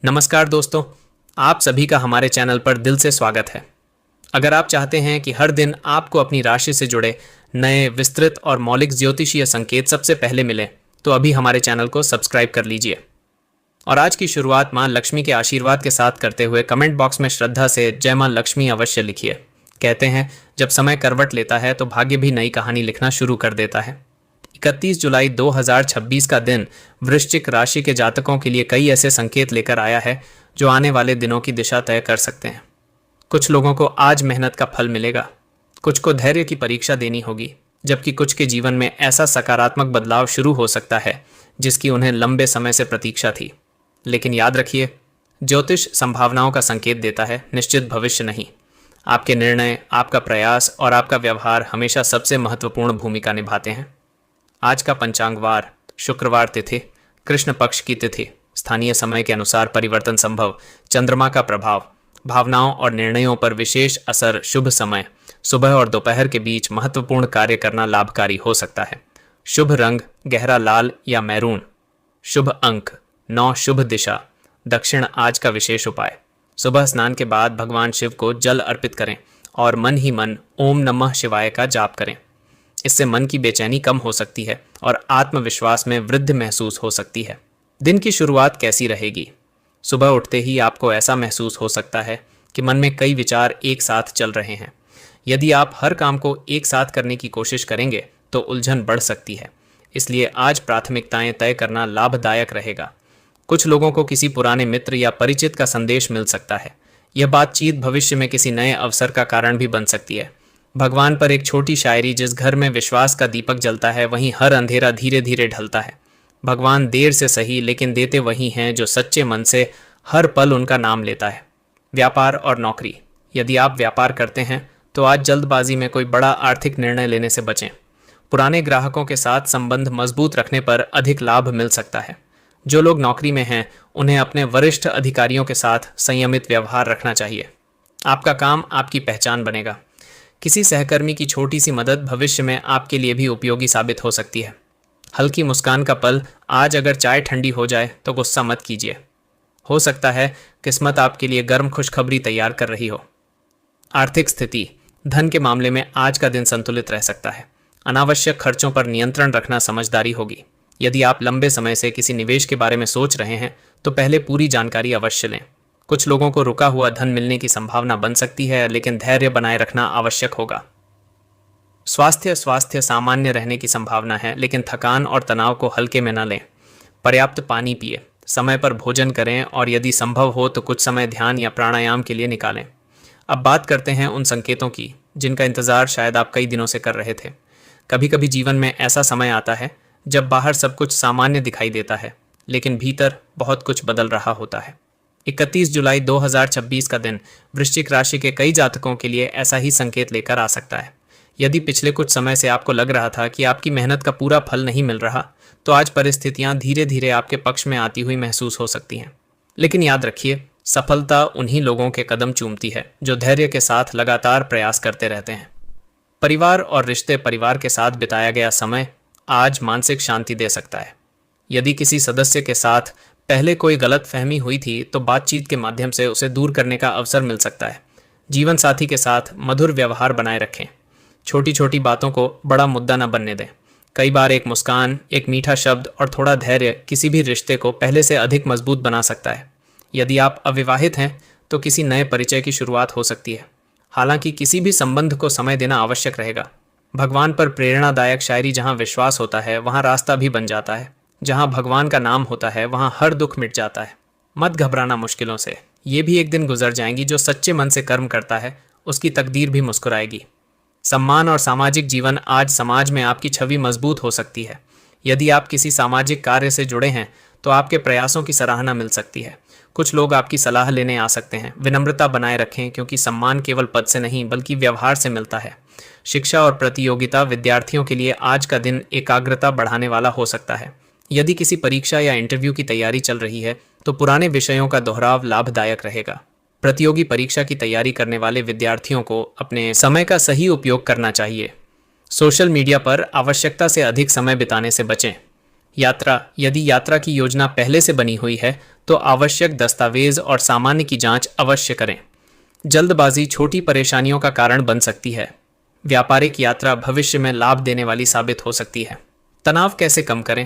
नमस्कार दोस्तों, आप सभी का हमारे चैनल पर दिल से स्वागत है। अगर आप चाहते हैं कि हर दिन आपको अपनी राशि से जुड़े नए विस्तृत और मौलिक ज्योतिषीय संकेत सबसे पहले मिले, तो अभी हमारे चैनल को सब्सक्राइब कर लीजिए। और आज की शुरुआत मां लक्ष्मी के आशीर्वाद के साथ करते हुए कमेंट बॉक्स में श्रद्धा से जय मां लक्ष्मी अवश्य लिखिए। कहते हैं, जब समय करवट लेता है तो भाग्य भी नई कहानी लिखना शुरू कर देता है। 31 जुलाई 2026 का दिन वृश्चिक राशि के जातकों के लिए कई ऐसे संकेत लेकर आया है जो आने वाले दिनों की दिशा तय कर सकते हैं। कुछ लोगों को आज मेहनत का फल मिलेगा, कुछ को धैर्य की परीक्षा देनी होगी, जबकि कुछ के जीवन में ऐसा सकारात्मक बदलाव शुरू हो सकता है जिसकी उन्हें लंबे समय से प्रतीक्षा थी। लेकिन याद रखिए, ज्योतिष संभावनाओं का संकेत देता है, निश्चित भविष्य नहीं। आपके निर्णय, आपका प्रयास और आपका व्यवहार हमेशा सबसे महत्वपूर्ण भूमिका निभाते हैं। आज का पंचांगवार शुक्रवार तिथि, कृष्ण पक्ष की तिथि, स्थानीय समय के अनुसार परिवर्तन संभव, चंद्रमा का प्रभाव, भावनाओं और निर्णयों पर विशेष असर, शुभ समय सुबह और दोपहर के बीच महत्वपूर्ण कार्य करना लाभकारी हो सकता है। शुभ रंग गहरा लाल या मैरून। शुभ अंक 9। शुभ दिशा दक्षिण। आज का विशेष उपाय, सुबह स्नान के बाद भगवान शिव को जल अर्पित करें और मन ही मन ओम नमः शिवाय का जाप करें। इससे मन की बेचैनी कम हो सकती है और आत्मविश्वास में वृद्धि महसूस हो सकती है। दिन की शुरुआत कैसी रहेगी? सुबह उठते ही आपको ऐसा महसूस हो सकता है कि मन में कई विचार एक साथ चल रहे हैं। यदि आप हर काम को एक साथ करने की कोशिश करेंगे तो उलझन बढ़ सकती है, इसलिए आज प्राथमिकताएं तय करना लाभदायक रहेगा। कुछ लोगों को किसी पुराने मित्र या परिचित का संदेश मिल सकता है। यह बातचीत भविष्य में किसी नए अवसर का कारण भी बन सकती है। भगवान पर एक छोटी शायरी, जिस घर में विश्वास का दीपक जलता है वहीं हर अंधेरा धीरे धीरे ढलता है। भगवान देर से सही लेकिन देते वही हैं जो सच्चे मन से हर पल उनका नाम लेता है। व्यापार और नौकरी, यदि आप व्यापार करते हैं तो आज जल्दबाजी में कोई बड़ा आर्थिक निर्णय लेने से बचें। पुराने ग्राहकों के साथ संबंध मजबूत रखने पर अधिक लाभ मिल सकता है। जो लोग नौकरी में हैं उन्हें अपने वरिष्ठ अधिकारियों के साथ संयमित व्यवहार रखना चाहिए। आपका काम आपकी पहचान बनेगा। किसी सहकर्मी की छोटी सी मदद भविष्य में आपके लिए भी उपयोगी साबित हो सकती है। हल्की मुस्कान का पल, आज अगर चाय ठंडी हो जाए तो गुस्सा मत कीजिए। हो सकता है किस्मत आपके लिए गर्म खुशखबरी तैयार कर रही हो। आर्थिक स्थिति, धन के मामले में आज का दिन संतुलित रह सकता है। अनावश्यक खर्चों पर नियंत्रण रखना समझदारी होगी। यदि आप लंबे समय से किसी निवेश के बारे में सोच रहे हैं तो पहले पूरी जानकारी अवश्य लें। कुछ लोगों को रुका हुआ धन मिलने की संभावना बन सकती है, लेकिन धैर्य बनाए रखना आवश्यक होगा। स्वास्थ्य सामान्य रहने की संभावना है, लेकिन थकान और तनाव को हल्के में न लें। पर्याप्त पानी पिए, समय पर भोजन करें और यदि संभव हो तो कुछ समय ध्यान या प्राणायाम के लिए निकालें। अब बात करते हैं उन संकेतों की जिनका इंतजार शायद आप कई दिनों से कर रहे थे। कभी कभी जीवन में ऐसा समय आता है जब बाहर सब कुछ सामान्य दिखाई देता है, लेकिन भीतर बहुत कुछ बदल रहा होता है। 31 जुलाई 2026 का दिन वृश्चिक राशि के कई जातकों के लिए ऐसा ही संकेत लेकर आ सकता है। यदि पिछले कुछ समय से आपको लग रहा था कि आपकी मेहनत का पूरा फल नहीं मिल रहा, तो आज परिस्थितियां धीरे धीरे आपके पक्ष में आती हुई महसूस हो सकती हैं। लेकिन याद रखिए, सफलता उन्हीं लोगों के कदम चूमती है जो धैर्य के साथ लगातार प्रयास करते रहते हैं। परिवार और रिश्ते, परिवार के साथ बिताया गया समय आज मानसिक शांति दे सकता है। यदि किसी सदस्य के साथ पहले कोई गलत फहमी हुई थी तो बातचीत के माध्यम से उसे दूर करने का अवसर मिल सकता है। जीवन साथी के साथ मधुर व्यवहार बनाए रखें। छोटी छोटी बातों को बड़ा मुद्दा न बनने दें। कई बार एक मुस्कान, एक मीठा शब्द और थोड़ा धैर्य किसी भी रिश्ते को पहले से अधिक मजबूत बना सकता है। यदि आप अविवाहित हैं तो किसी नए परिचय की शुरुआत हो सकती है। हालांकि किसी भी संबंध को समय देना आवश्यक रहेगा। भगवान पर प्रेरणादायक शायरी, जहाँ विश्वास होता है वहाँ रास्ता भी बन जाता है। जहाँ भगवान का नाम होता है वहाँ हर दुख मिट जाता है। मत घबराना मुश्किलों से, ये भी एक दिन गुजर जाएंगी। जो सच्चे मन से कर्म करता है उसकी तकदीर भी मुस्कुराएगी। सम्मान और सामाजिक जीवन, आज समाज में आपकी छवि मजबूत हो सकती है। यदि आप किसी सामाजिक कार्य से जुड़े हैं तो आपके प्रयासों की सराहना मिल सकती है। कुछ लोग आपकी सलाह लेने आ सकते हैं। विनम्रता बनाए रखें, क्योंकि सम्मान केवल पद से नहीं बल्कि व्यवहार से मिलता है। शिक्षा और प्रतियोगिता, विद्यार्थियों के लिए आज का दिन एकाग्रता बढ़ाने वाला हो सकता है। यदि किसी परीक्षा या इंटरव्यू की तैयारी चल रही है तो पुराने विषयों का दोहराव लाभदायक रहेगा। प्रतियोगी परीक्षा की तैयारी करने वाले विद्यार्थियों को अपने समय का सही उपयोग करना चाहिए। सोशल मीडिया पर आवश्यकता से अधिक समय बिताने से बचें। यदि यात्रा की योजना पहले से बनी हुई है तो आवश्यक दस्तावेज और सामान्य की जांच अवश्य करें। जल्दबाजी छोटी परेशानियों का कारण बन सकती है। व्यापारिक यात्रा भविष्य में लाभ देने वाली साबित हो सकती है। तनाव कैसे कम करें?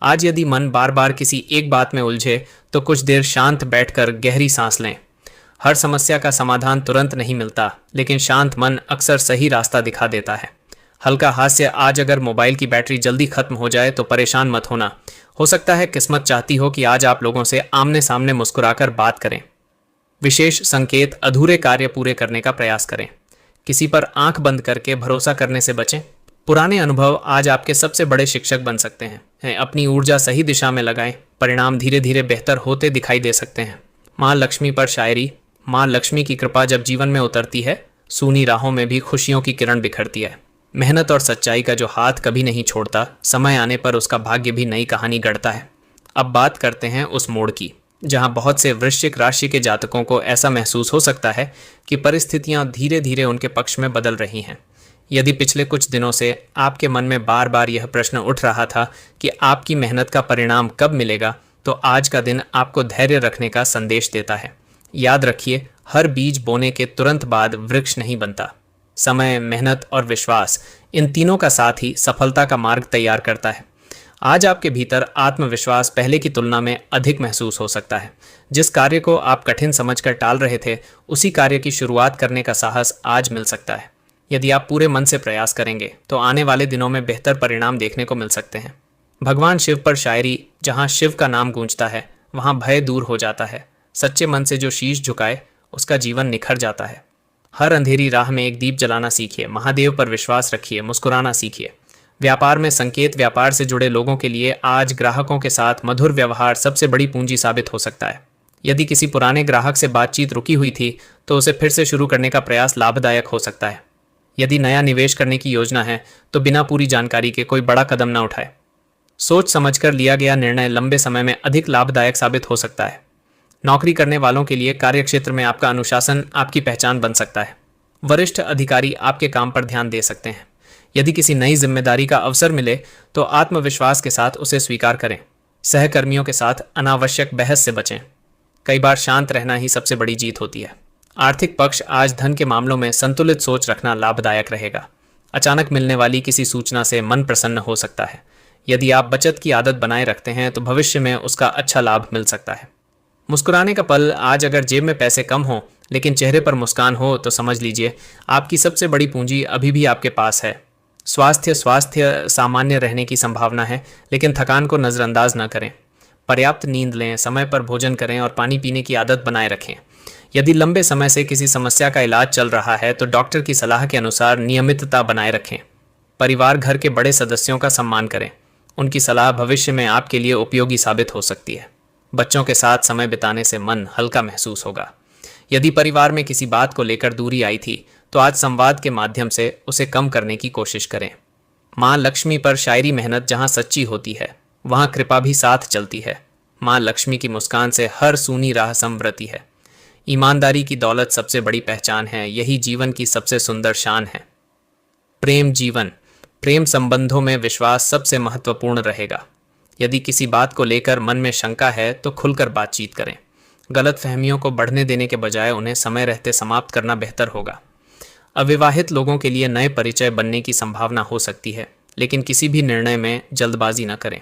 आज यदि मन बार बार किसी एक बात में उलझे तो कुछ देर शांत बैठकर गहरी सांस लें। हर समस्या का समाधान तुरंत नहीं मिलता, लेकिन शांत मन अक्सर सही रास्ता दिखा देता है। हल्का हास्य, आज अगर मोबाइल की बैटरी जल्दी खत्म हो जाए तो परेशान मत होना। हो सकता है किस्मत चाहती हो कि आज आप लोगों से आमने सामने मुस्कुराकर बात करें। विशेष संकेत, अधूरे कार्य पूरे करने का प्रयास करें। किसी पर आंख बंद करके भरोसा करने से बचें। पुराने अनुभव आज आपके सबसे बड़े शिक्षक बन सकते हैं। अपनी ऊर्जा सही दिशा में लगाएं, परिणाम धीरे धीरे बेहतर होते दिखाई दे सकते हैं। माँ लक्ष्मी पर शायरी। माँ लक्ष्मी की कृपा जब जीवन में उतरती है, सूनी राहों में भी खुशियों की किरण बिखरती है। मेहनत और सच्चाई का जो हाथ कभी नहीं छोड़ता, समय आने पर उसका भाग्य भी नई कहानी गढ़ता है। अब बात करते हैं उस मोड़ की जहां बहुत से वृश्चिक राशि के जातकों को ऐसा महसूस हो सकता है कि परिस्थितियां धीरे धीरे उनके पक्ष में बदल रही हैं। यदि पिछले कुछ दिनों से आपके मन में बार बार यह प्रश्न उठ रहा था कि आपकी मेहनत का परिणाम कब मिलेगा, तो आज का दिन आपको धैर्य रखने का संदेश देता है। याद रखिए, हर बीज बोने के तुरंत बाद वृक्ष नहीं बनता। समय, मेहनत और विश्वास, इन तीनों का साथ ही सफलता का मार्ग तैयार करता है। आज आपके भीतर आत्मविश्वास पहले की तुलना में अधिक महसूस हो सकता है। जिस कार्य को आप कठिन समझकर टाल रहे थे, उसी कार्य की शुरुआत करने का साहस आज मिल सकता है। यदि आप पूरे मन से प्रयास करेंगे तो आने वाले दिनों में बेहतर परिणाम देखने को मिल सकते हैं। भगवान शिव पर शायरी। जहां शिव का नाम गूंजता है, वहां भय दूर हो जाता है। सच्चे मन से जो शीश झुकाए, उसका जीवन निखर जाता है। हर अंधेरी राह में एक दीप जलाना सीखिए। महादेव पर विश्वास रखिए। मुस्कुराना सीखिए। व्यापार में संकेत। व्यापार से जुड़े लोगों के लिए आज ग्राहकों के साथ मधुर व्यवहार सबसे बड़ी पूंजी साबित हो सकता है। यदि किसी पुराने ग्राहक से बातचीत रुकी हुई थी तो उसे फिर से शुरू करने का प्रयास लाभदायक हो सकता है। यदि नया निवेश करने की योजना है तो बिना पूरी जानकारी के कोई बड़ा कदम न उठाए। सोच समझकर लिया गया निर्णय लंबे समय में अधिक लाभदायक साबित हो सकता है। नौकरी करने वालों के लिए कार्यक्षेत्र में आपका अनुशासन आपकी पहचान बन सकता है। वरिष्ठ अधिकारी आपके काम पर ध्यान दे सकते हैं। यदि किसी नई जिम्मेदारी का अवसर मिले तो आत्मविश्वास के साथ उसे स्वीकार करें। सहकर्मियों के साथ अनावश्यक बहस से बचें। कई बार शांत रहना ही सबसे बड़ी जीत होती है। आर्थिक पक्ष, आज धन के मामलों में संतुलित सोच रखना लाभदायक रहेगा। अचानक मिलने वाली किसी सूचना से मन प्रसन्न हो सकता है। यदि आप बचत की आदत बनाए रखते हैं तो भविष्य में उसका अच्छा लाभ मिल सकता है। मुस्कुराने का पल। आज अगर जेब में पैसे कम हो लेकिन चेहरे पर मुस्कान हो तो समझ लीजिए आपकी सबसे बड़ी पूंजी अभी भी आपके पास है। स्वास्थ्य सामान्य रहने की संभावना है, लेकिन थकान को नज़रअंदाज न करें। पर्याप्त नींद लें, समय पर भोजन करें और पानी पीने की आदत बनाए रखें। यदि लंबे समय से किसी समस्या का इलाज चल रहा है तो डॉक्टर की सलाह के अनुसार नियमितता बनाए रखें। परिवार, घर के बड़े सदस्यों का सम्मान करें। उनकी सलाह भविष्य में आपके लिए उपयोगी साबित हो सकती है। बच्चों के साथ समय बिताने से मन हल्का महसूस होगा। यदि परिवार में किसी बात को लेकर दूरी आई थी तो आज संवाद के माध्यम से उसे कम करने की कोशिश करें। माँ लक्ष्मी पर शायरी। मेहनत जहाँ सच्ची होती है, वहाँ कृपा भी साथ चलती है। माँ लक्ष्मी की मुस्कान से हर सूनी राह संवरती है। ईमानदारी की दौलत सबसे बड़ी पहचान है। यही जीवन की सबसे सुंदर शान है। प्रेम जीवन। प्रेम संबंधों में विश्वास सबसे महत्वपूर्ण रहेगा। यदि किसी बात को लेकर मन में शंका है तो खुलकर बातचीत करें। गलत फहमियों को बढ़ने देने के बजाय उन्हें समय रहते समाप्त करना बेहतर होगा। अविवाहित लोगों के लिए नए परिचय बनने की संभावना हो सकती है, लेकिन किसी भी निर्णय में जल्दबाजी न करें।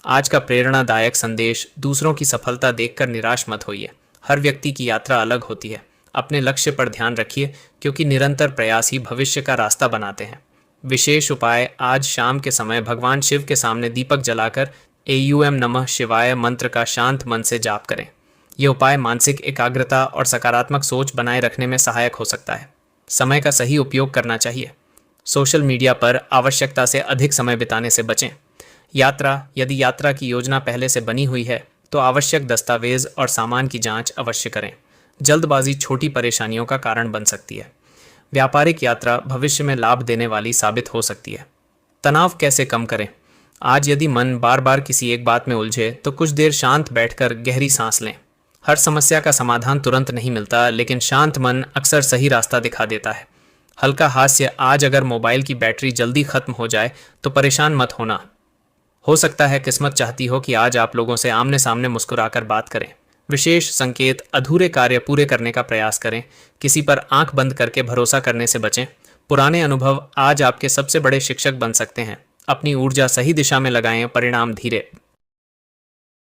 आज का प्रेरणादायक संदेश, दूसरों की सफलता देखकर निराश मत होइए। हर व्यक्ति की यात्रा अलग होती है। अपने लक्ष्य पर ध्यान रखिए, क्योंकि निरंतर प्रयास ही भविष्य का रास्ता बनाते हैं। विशेष उपाय, आज शाम के समय भगवान शिव के सामने दीपक जलाकर एयूएम नमः शिवाय मंत्र का शांत मन से जाप करें। यह उपाय मानसिक एकाग्रता और सकारात्मक सोच बनाए रखने में सहायक हो सकता है। समय का सही उपयोग करना चाहिए। सोशल मीडिया पर आवश्यकता से अधिक समय बिताने से बचें। यदि यात्रा की योजना पहले से बनी हुई है तो आवश्यक दस्तावेज और सामान की जांच अवश्य करें। जल्दबाजी छोटी परेशानियों का कारण बन सकती है। व्यापारिक यात्रा भविष्य में लाभ देने वाली साबित हो सकती है। तनाव कैसे कम करें? आज यदि मन बार बार किसी एक बात में उलझे तो कुछ देर शांत बैठकर गहरी सांस लें। हर समस्या का समाधान तुरंत नहीं मिलता, लेकिन शांत मन अक्सर सही रास्ता दिखा देता है। हल्का हास्य। आज अगर मोबाइल की बैटरी जल्दी खत्म हो जाए तो परेशान मत होना। हो सकता है किस्मत चाहती हो कि आज आप लोगों से आमने सामने मुस्कुराकर बात करें। विशेष संकेत: अधूरे कार्य पूरे करने का प्रयास करें। किसी पर आंख बंद करके भरोसा करने से बचें। पुराने अनुभव आज आपके सबसे बड़े शिक्षक बन सकते हैं। अपनी ऊर्जा सही दिशा में लगाएं, परिणाम धीरे।